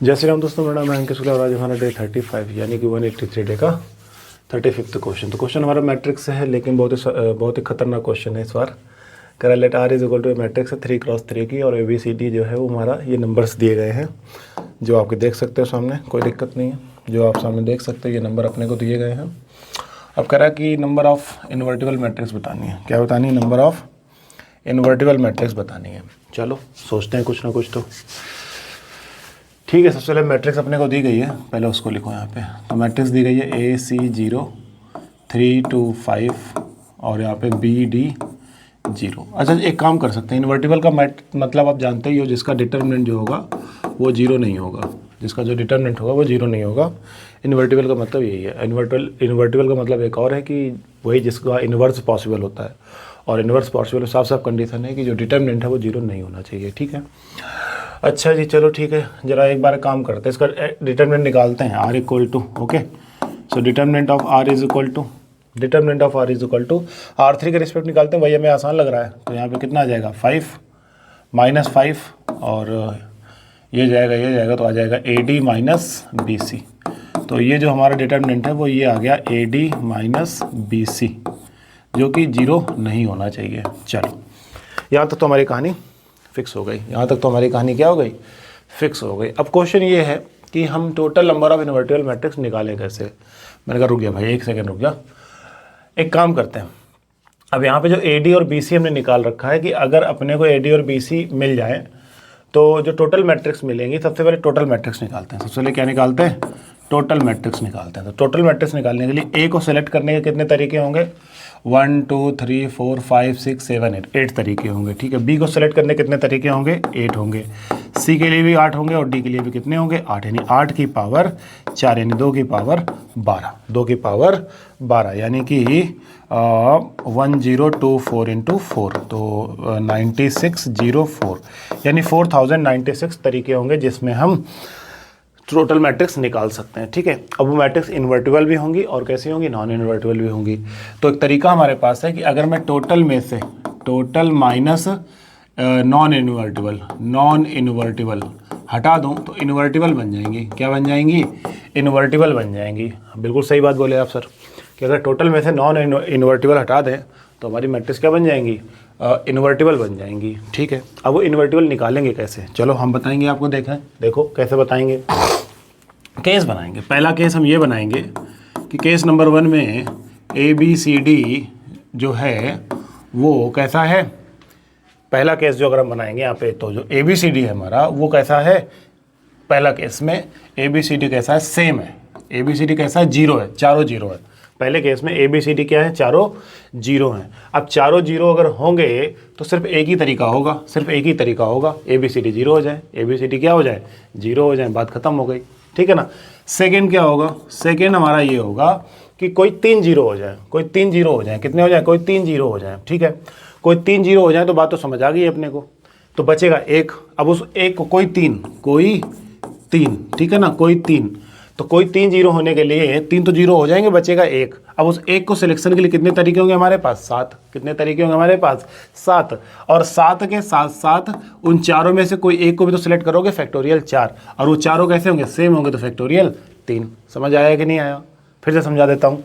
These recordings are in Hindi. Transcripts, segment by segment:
जय श्री राम दोस्तों, मेरा नाम है अंकित शुक्ला और आज हमारा डे 35 यानी कि 183 डे का 35वां क्वेश्चन। तो क्वेश्चन हमारा मैट्रिक्स से है, लेकिन बहुत ही खतरनाक क्वेश्चन है इस बार। कह रहा let R is equal to matrix है 3x3 की और ABCD जो है वो हमारा ये नंबर्स दिए गए हैं जो आपके देख सकते हो सामने, कोई दिक्कत नहीं है, जो आप सामने देख सकते हो ये नंबर अपने को दिए गए हैं। अब कह रहा है कि नंबर ऑफ इन्वर्टिबल मैट्रिक्स बतानी है। क्या बतानी है? नंबर ऑफ इन्वर्टिबल मैट्रिक्स बतानी है। चलो सोचते हैं कुछ ना कुछ तो। ठीक है, सबसे पहले मैट्रिक्स अपने को दी गई है, पहले उसको लिखो यहाँ पे। तो मैट्रिक्स दी गई है AC0 3 2 5 और यहाँ पे BD 0। अच्छा, एक काम कर सकते हैं, इन्वर्टिबल का मतलब आप जानते ही हो, जिसका डिटर्मिनेंट जो होगा वो 0 नहीं होगा, जिसका जो डिटर्मिनेंट होगा वो 0 नहीं होगा। इन्वर्टिबल का मतलब यही है। इन्वर्टिबल का मतलब एक और है कि वही जिसका इन्वर्स पॉसिबल होता है, और इन्वर्स पॉसिबल साफ साफ कंडीशन है कि जो डिटर्मिनेंट है वो 0 नहीं होना चाहिए। ठीक है, अच्छा जी, चलो ठीक है, जरा एक बार काम करते हैं, इसका डिटर्मिनेंट निकालते हैं। R equal to, okay, so determinant of R is equal to, determinant of R is equal to R3 के रिस्पेक्ट निकालते हैं। भैया हमें आसान लग रहा है, तो यहाँ पे कितना आ जाएगा 5 -5 और ये जाएगा तो आ जाएगा AD माइनस BC। तो ये जो हमारा डिटर्मिनेंट है वो ये आ गया AD माइनस BC, जो कि 0 नहीं होना चाहिए। चलो, यहाँ तक तो हमारी कहानी फिक्स हो गई। यहाँ तक तो हमारी कहानी क्या हो गई? फिक्स हो गई। अब क्वेश्चन ये है कि हम total number of invertible matrix निकालें कैसे। मैंने कहा रुक गया भाई, एक सेकंड रुक जा, एक काम करते हैं। अब यहाँ पे जो AD और BC हमने निकाल रखा है कि अगर अपने को AD और BC मिल जाए तो जो टोटल मैट्रिक्स मिलेंगी, सबसे पहले टोटल मैट्रिक्स निकालते हैं। सबसे पहले क्या निकालते हैं? टोटल मैट्रिक्स निकालते हैं। तो टोटल मैट्रिक्स निकालने के लिए A को सेलेक्ट करने के कितने तरीके होंगे? 1 2 3 4 5 6 7 8 तरीके होंगे। ठीक है, B को सेलेक्ट करने कितने तरीके होंगे? 8 होंगे। C के लिए भी 8 होंगे और D के लिए भी कितने होंगे? 8, यानी 8 की पावर 4 यानी 2 की पावर 12, 2 की पावर 12 यानी कि 1024 इंटू 4, तो 9604 यानी 4096 तरीके होंगे जिसमें हम टोटल मैट्रिक्स निकाल सकते हैं। ठीक है, अब वो मैट्रिक्स इन्वर्टिबल भी होंगी और कैसी होंगी? नॉन इन्वर्टिबल भी होंगी। तो एक तरीका हमारे पास है कि अगर मैं टोटल में से टोटल माइनस नॉन इन्वर्टिबल हटा दूं तो इन्वर्टिबल बन जाएंगी। क्या बन जाएंगी? इन्वर्टिबल बन जाएंगी। बिल्कुल सही बात बोले आप सर, कि अगर टोटल में से नॉन इन्वर्टिबल हटा दें तो हमारी मैट्रिक्स क्या बन जाएंगी? इन्वर्टिबल बन जाएंगी। ठीक है, अब वो इन्वर्टिबल निकालेंगे कैसे? चलो हम बताएंगे आपको। देखो कैसे बताएंगे। केस बनाएंगे। पहला केस हम ये बनाएंगे कि केस नंबर 1 में ABCD जो है वो कैसा है। पहला केस जो अगर हम बनाएंगे यहाँ पे, तो जो ABCD है हमारा वो कैसा है? पहला केस में ABCD कैसा है? सेम है। ABCD कैसा है? 0 है, चारों 0 है। पहले केस में ABCD क्या है? चारों 0 हैं। अब चारों 0 अगर होंगे तो सिर्फ एक ही तरीका होगा, ABCD 0 हो जाए, ABCD क्या हो जाए? 0 हो जाए, बात खत्म हो गई। ठीक है ना। सेकंड क्या होगा? सेकंड हमारा ये होगा कि कोई 3 0 हो जाए, कितने हो जाए? कोई 3 0 हो जाए। ठीक है, कोई 3 0 हो जाए तो बात तो समझ आ गई अपने को। तो बचेगा एक। अब उस एक को कोई तीन, ठीक है ना, कोई 3, तो कोई 3 0 होने के लिए 3 तो 0 हो जाएंगे, बचेगा एक। अब उस एक को सिलेक्शन के लिए कितने तरीके होंगे हमारे पास? 7। कितने तरीके होंगे हमारे पास? 7। और 7 के साथ साथ उन चारों में से कोई एक को भी तो सिलेक्ट करोगे, फैक्टोरियल 4। और वो चारों कैसे होंगे? सेम होंगे, तो फैक्टोरियल 3। समझ आया कि नहीं आया? फिर से समझा देता हूँ।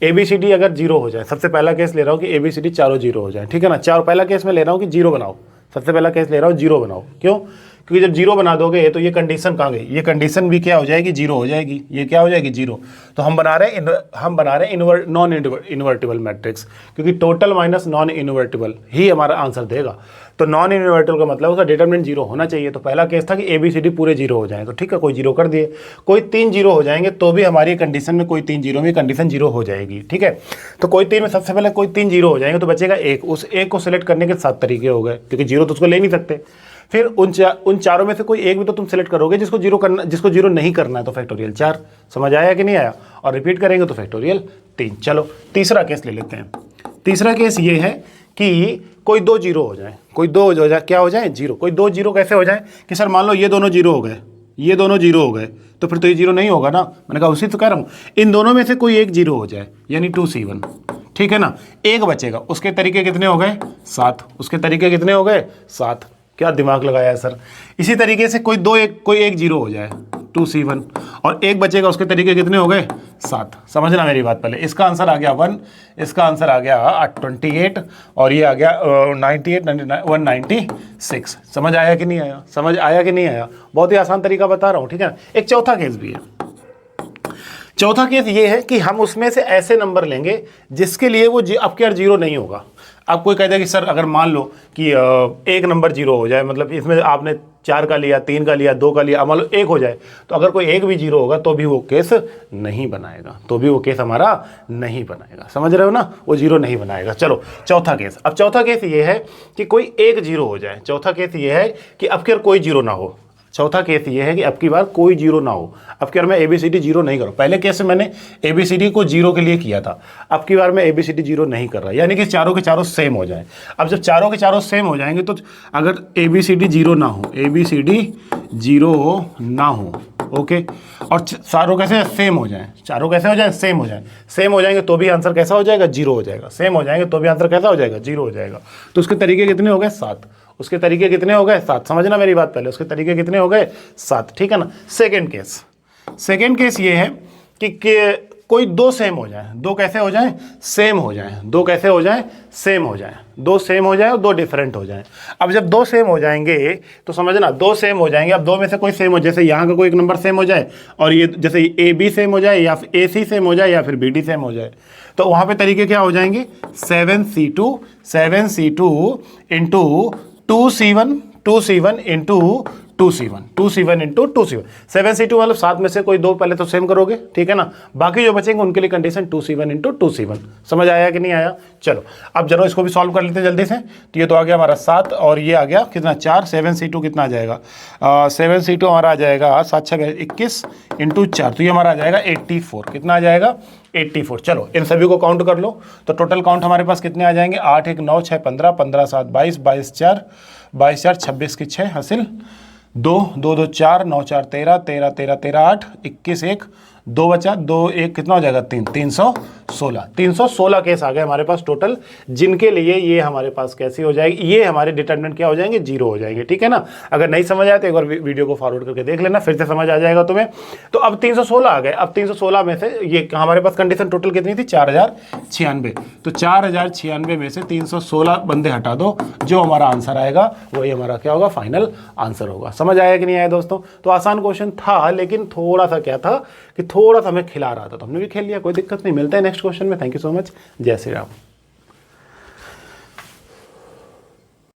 ABCD अगर 0 हो जाए, सबसे पहला केस ले रहा हूँ कि ABCD चारों 0 हो जाए। ठीक है ना, पहला केस में ले रहा हूँ कि 0 बनाओ। सबसे पहला केस ले रहा हूँ 0 बनाओ। क्यों? क्योंकि जब 0 बना दोगे तो ये कंडीशन कहाँ गई? ये कंडीशन भी क्या हो जाएगी? 0 हो जाएगी। ये क्या हो जाएगी? 0। तो हम बना रहे हैं नॉन इन्वर्टिबल मैट्रिक्स, क्योंकि टोटल माइनस नॉन इन्वर्टिबल ही हमारा आंसर देगा। तो नॉन इन्वर्टिबल का मतलब उसका डिटरमिनेंट 0 होना चाहिए। तो पहला केस था कि ABCD पूरे 0 हो जाए, तो ठीक है, कोई 0 कर दिए। कोई 3 0 हो जाएंगे तो भी हमारी कंडीशन में, कोई 3 0 में कंडीशन 0 हो जाएगी। ठीक है, तो कोई 3 में सबसे पहले कोई 3 0 हो जाएंगे तो बचेगा एक। उस एक को सिलेक्ट करने के 7 तरीके हो गए, क्योंकि 0 तो उसको ले नहीं सकते। फिर उन चारों में से कोई एक भी तो तुम सेलेक्ट करोगे जिसको 0 नहीं करना है, तो फैक्टोरियल 4। समझ आया कि नहीं आया? और रिपीट करेंगे तो फैक्टोरियल 3। चलो तीसरा केस ले लेते हैं। तीसरा केस ये है कि कोई 2 0 हो जाए, क्या हो जाए? 0। कोई 2 0 कैसे हो जाए कि सर मान लो ये दोनों 0 हो गए, तो फिर तो ये 0 नहीं होगा ना। मैंने कहा उसी तो कह रहा हूँ, इन दोनों में से कोई एक 0 हो जाए, यानी 2C1। ठीक है ना, एक बचेगा। उसके तरीके कितने हो गए? 7। उसके तरीके कितने हो गए? 7। क्या दिमाग लगाया है सर। इसी तरीके से कोई एक 0 हो जाए, 2C1 और एक बचेगा, उसके तरीके कितने हो गए 7। समझना मेरी बात पहले, इसका आंसर आ गया 1, इसका आंसर आ गया 28 और ये आ गया 98 99 196। समझ आया कि नहीं आया, समझ आया कि नहीं आया? बहुत ही आसान तरीका बता रहा हूँ, ठीक है। एक चौथा केस भी है। चौथा केस ये है कि हम उसमें से ऐसे नंबर लेंगे जिसके लिए वो आपके यार जीरो नहीं होगा। अब कोई कहता है कि सर अगर मान लो कि एक नंबर जीरो हो जाए, मतलब इसमें आपने 4 का लिया, 3 का लिया, 2 का लिया, मान लो 1 हो जाए, तो अगर कोई एक भी जीरो होगा तो भी वो केस नहीं बनाएगा, तो भी वो केस हमारा नहीं बनाएगा। समझ रहे हो ना, वो जीरो नहीं बनाएगा। चलो चौथा केस। अब चौथा केस ये है कि कोई एक जीरो हो जाए। चौथा केस ये है कि अब की कोई जीरो ना हो। चौथा केस ये है कि अब की बार कोई जीरो ना हो। अब की बार मैं ABCD जीरो नहीं करूँ। पहले केस में मैंने ABCD को जीरो के लिए किया था, अब की बार मैं ABCD जीरो नहीं कर रहा, यानी कि चारों के चारों सेम हो जाएं। अब जब चारों के चारों सेम हो जाएंगे तो अगर ABCD जीरो ना हो, ABCD जीरो ना हो, ओके, और चारों कैसे सेम हो जाएं, चारों कैसे हो जाएं, सेम हो जाएं, सेम हो जाएंगे तो भी आंसर कैसा हो जाएगा, जीरो हो जाएगा। सेम हो जाएंगे तो भी आंसर कैसा हो जाएगा, जीरो हो जाएगा। तो उसके तरीके कितने हो गए 7, उसके तरीके कितने हो गए 7। समझना मेरी बात पहले, उसके तरीके कितने हो गए 7, ठीक है ना। सेकंड केस, सेकंड केस ये है कि कोई दो सेम हो जाए। दो कैसे हो जाए, सेम हो जाए। दो कैसे हो जाए, सेम हो जाए। दो सेम हो जाए और दो डिफरेंट हो जाए। अब जब दो सेम हो जाएंगे तो समझना, दो सेम हो जाएंगे। अब दो में से कोई सेम हो, जैसे यहाँ का कोई एक नंबर सेम हो जाए और ये जैसे AB सेम हो जाए या फिर AC सेम हो जाए या फिर BD सेम हो जाए, तो वहाँ पे तरीके क्या हो जाएंगे, 7C2 into 2C1 into 2C1 into 2C1। 7C2 मतलब 7 में से कोई दो पहले तो सेम करोगे, ठीक है ना। बाकी जो बचेंगे उनके लिए कंडीशन 2C1 इंटू 2C1। समझ आया कि नहीं आया? चलो अब जरा इसको भी सॉल्व कर लेते हैं जल्दी से। तो ये तो आ गया हमारा 7 और ये आ गया कितना 4। 7C2 कितना आ जाएगा, 7C2 हमारा आ जाएगा 7 6 21 इंटू 4, तो ये हमारा आ जाएगा 84। कितना आ जाएगा 84। चलो इन सभी को काउंट कर लो, तो टोटल काउंट हमारे पास कितने आ जाएंगे, 8 1 9 6 15 15 7 22 22 4 26 की 6 हासिल 2 2 2 4 9 4 13 13 13 13 8 21 1 2 बचा 2 1 कितना हो जाएगा 3 316 केस आ गए हमारे पास टोटल, जिनके लिए ये हमारे पास कैसी हो जाएगी, ये हमारे डिटर्मिनेंट क्या हो जाएंगे, जीरो हो जाएंगे, ठीक है ना। अगर नहीं समझ आया तो एक बार वीडियो को फॉरवर्ड करके देख लेना, फिर से समझ आ जाएगा तुम्हें। तो अब 316 आ गए। अब 316 में से ये हमारे पास कंडीशन टोटल कितनी थी, 4096। तो 4096 में से 316 बंदे हटा दो, जो हमारा आंसर आएगा वही हमारा क्या होगा, फाइनल आंसर होगा। समझ आया कि नहीं आया दोस्तों? तो आसान क्वेश्चन था, लेकिन थोड़ा सा क्या था कि थोड़ा सा हमें खिला रहा था, तो हमने भी खेल लिया, कोई दिक्कत नहीं। मिलता है नेक्स्ट क्वेश्चन में। Thank you so much. जय श्री राम।